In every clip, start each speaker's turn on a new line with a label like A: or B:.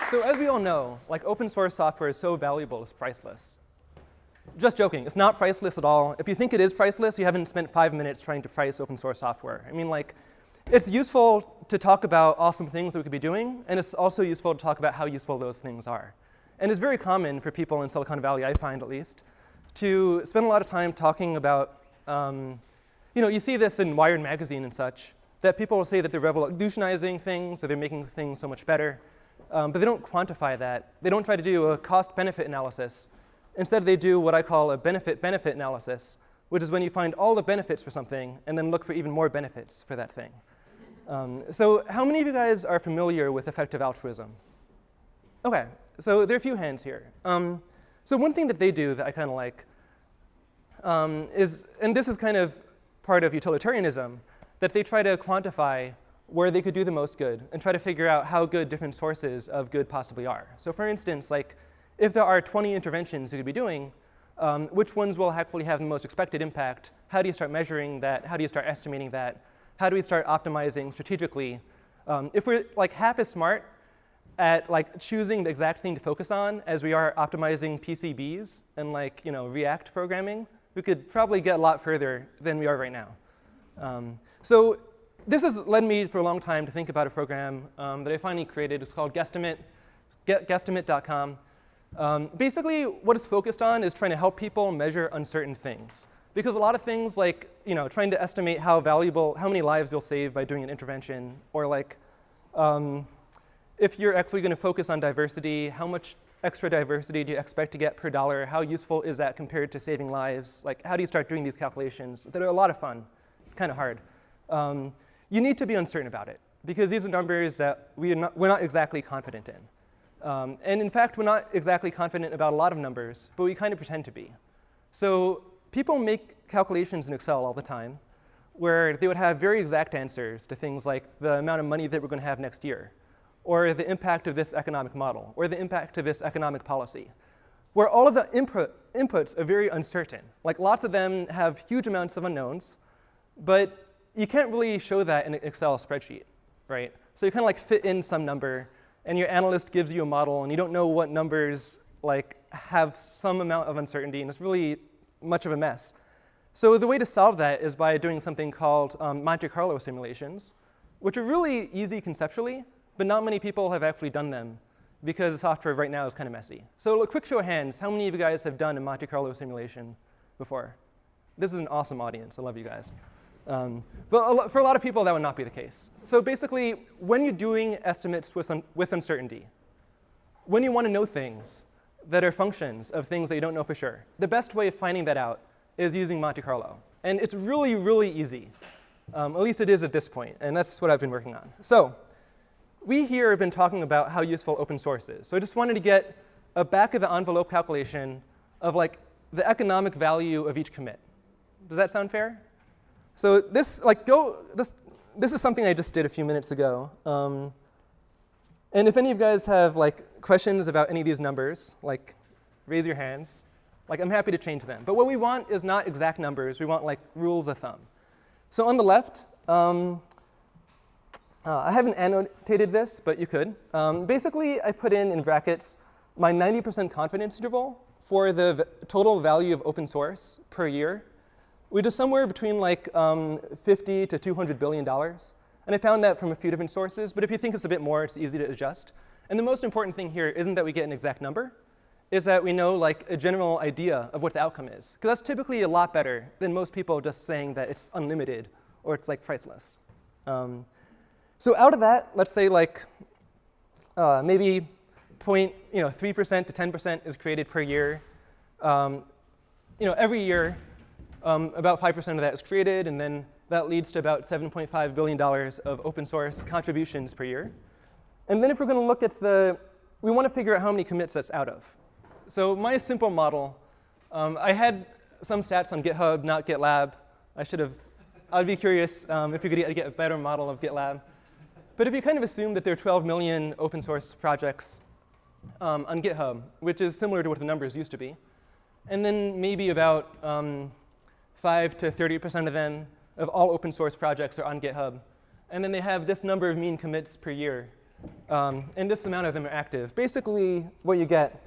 A: So as we all know, like open source software is so valuable, it's priceless. Just joking, it's not priceless at all. If you think it is priceless, you haven't spent 5 minutes trying to price open source software. I mean, like, it's useful to talk about awesome things that we could be doing, and it's also useful to talk about how useful those things are. And it's very common for people in Silicon Valley, I find at least, to spend a lot of time talking about, you see this in Wired magazine and such, that people will say that they're revolutionizing things or they're making things so much better, but they don't quantify that. They don't try to do a cost-benefit analysis. Instead, they do what I call a benefit-benefit analysis, which is when you find all the benefits for something and then look for even more benefits for that thing. So how many of you guys are familiar with effective altruism? OK, so there are a few hands here. So one thing that they do that I kind of like is, and this is kind of part of utilitarianism, that they try to quantify where they could do the most good and try to figure out how good different sources of good possibly are. So for instance, like, if there are 20 interventions you could be doing, which ones will actually have the most expected impact? How do you start measuring that? How do you start estimating that? How do we start optimizing strategically? If we're like half as smart at like choosing the exact thing to focus on as we are optimizing PCBs and like React programming, we could probably get a lot further than we are right now. So this has led me for a long time to think about a program that I finally created. It's called Guesstimate, Guesstimate.com. Basically, what it's focused on is trying to help people measure uncertain things. Because a lot of things like trying to estimate how many lives you'll save by doing an intervention, or like if you're actually going to focus on diversity, how much extra diversity do you expect to get per dollar? How useful is that compared to saving lives? Like, how do you start doing these calculations that are a lot of fun, kind of hard? You need to be uncertain about it, because these are numbers that we're not exactly confident in. And in fact, we're not exactly confident about a lot of numbers, but we kind of pretend to be. So people make calculations in Excel all the time where they would have very exact answers to things like the amount of money that we're going to have next year, or the impact of this economic model, or the impact of this economic policy, where all of the inputs are very uncertain. Like, lots of them have huge amounts of unknowns, but you can't really show that in an Excel spreadsheet, right? So you kind of like fit in some number, and your analyst gives you a model, and you don't know what numbers like have some amount of uncertainty, and it's really much of a mess. So the way to solve that is by doing something called Monte Carlo simulations, which are really easy conceptually, but not many people have actually done them, because the software right now is kind of messy. So a quick show of hands, how many of you guys have done a Monte Carlo simulation before? This is an awesome audience. I love you guys. But for a lot of people, that would not be the case. So basically, when you're doing estimates with uncertainty, when you want to know things that are functions of things that you don't know for sure, the best way of finding that out is using Monte Carlo. And it's really, really easy. At least it is at this point. And that's what I've been working on. So we here have been talking about how useful open source is. So I just wanted to get a back-of-the-envelope calculation of like the economic value of each commit. Does that sound fair? So this is something I just did a few minutes ago. And if any of you guys have like questions about any of these numbers, like raise your hands. Like, I'm happy to change them. But what we want is not exact numbers. We want like rules of thumb. So on the left, I haven't annotated this, but you could. Basically, I put in brackets my 90% confidence interval for the total value of open source per year, which is somewhere between like $50 to $200 billion. And I found that from a few different sources. But if you think it's a bit more, it's easy to adjust. And the most important thing here isn't that we get an exact number, is that we know like a general idea of what the outcome is. Because that's typically a lot better than most people just saying that it's unlimited or it's like priceless. So out of that, let's say like maybe 3% to 10% is created per year. Every year, about 5% of that is created, and then that leads to about $7.5 billion of open source contributions per year. And then if we're going to look at we want to figure out how many commits that's out of. So my simple model, I had some stats on GitHub, not GitLab. I'd be curious if we could get a better model of GitLab. But if you kind of assume that there are 12 million open source projects on GitHub, which is similar to what the numbers used to be, and then maybe about 5 to 30% of them, of all open source projects, are on GitHub, and then they have this number of mean commits per year, and this amount of them are active. Basically, what you get,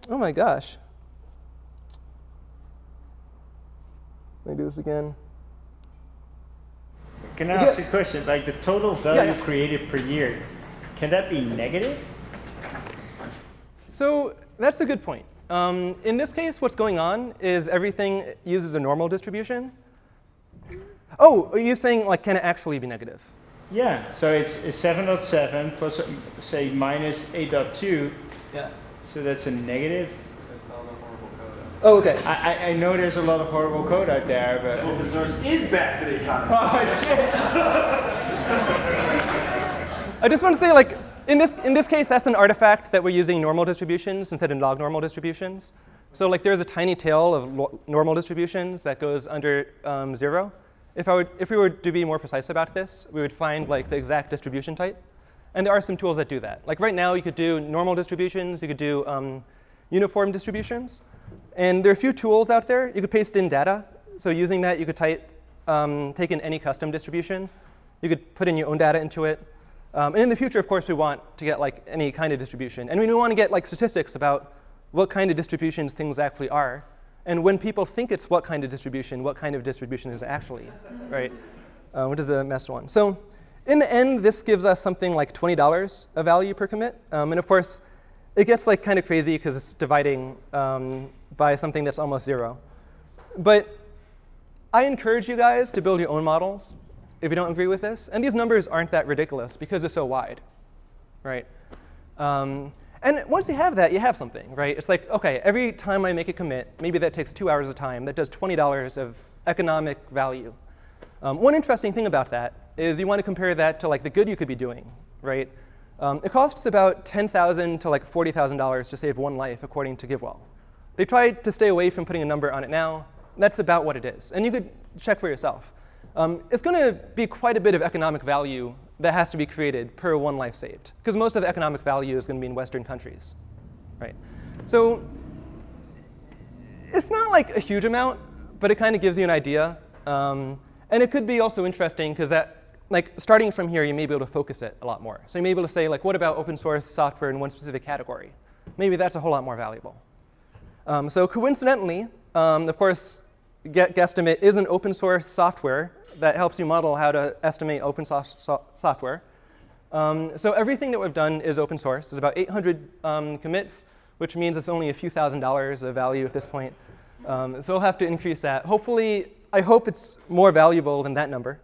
A: oh my gosh. Let me do this again.
B: Can I ask you a question? Like the total value created per year, can that be negative?
A: So that's a good point. In this case, what's going on is everything uses a normal distribution. Oh, are you saying, like, can it actually be negative?
B: Yeah, so it's 7.7 plus, say, minus 8.2.
A: Yeah.
B: So that's a negative.
C: That's all the horrible code.
A: Oh, OK.
B: I know there's a lot of horrible code out there, but
C: Open source is bad for the economy.
B: oh shit!
A: I just want to say, like, in this case, that's an artifact that we're using normal distributions instead of log normal distributions. So like, there's a tiny tail of normal distributions that goes under 0. If we were to be more precise about this, we would find like the exact distribution type. And there are some tools that do that. Like right now, you could do normal distributions. You could do uniform distributions. And there are a few tools out there. You could paste in data. So using that, you could take in any custom distribution. You could put in your own data into it. And in the future, of course, we want to get like any kind of distribution. And we want to get like statistics about what kind of distributions things actually are. And when people think it's what kind of distribution is it actually, right? Which is a messed one. So in the end, this gives us something like $20 of value per commit. And of course, it gets like kind of crazy because it's dividing by something that's almost 0. But I encourage you guys to build your own models if you don't agree with this. And these numbers aren't that ridiculous because they're so wide, right? And once you have that, you have something, right? It's like, OK, every time I make a commit, maybe that takes 2 hours of time. That does $20 of economic value. One interesting thing about that is you want to compare that to like the good you could be doing, right? It costs about $10,000 to like $40,000 to save one life, according to GiveWell. They tried to stay away from putting a number on it now. That's about what it is. And you could check for yourself. It's going to be quite a bit of economic value that has to be created per one life saved, because most of the economic value is going to be in Western countries, right? So it's not like a huge amount, but it kind of gives you an idea. And it could be also interesting because like starting from here, you may be able to focus it a lot more. So you may be able to say, like, what about open source software in one specific category? Maybe that's a whole lot more valuable. So coincidentally, of course, Guesstimate is an open source software that helps you model how to estimate open source software. So everything that we've done is open source. There's about 800 commits, which means it's only a few $1,000s of value at this point. So we'll have to increase that. Hopefully, I hope it's more valuable than that number,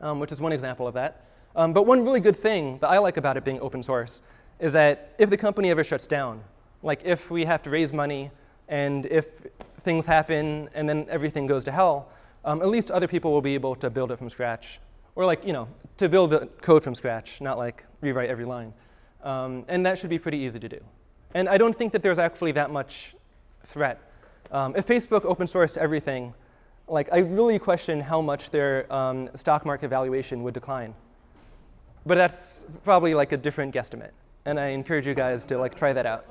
A: which is one example of that. But one really good thing that I like about it being open source is that if the company ever shuts down, like if we have to raise money and if things happen and then everything goes to hell, at least other people will be able to build it from scratch. Or like, to build the code from scratch, not like rewrite every line. And that should be pretty easy to do. And I don't think that there's actually that much threat. If Facebook open sourced everything, like I really question how much their stock market valuation would decline. But that's probably like a different guesstimate. And I encourage you guys to like try that out.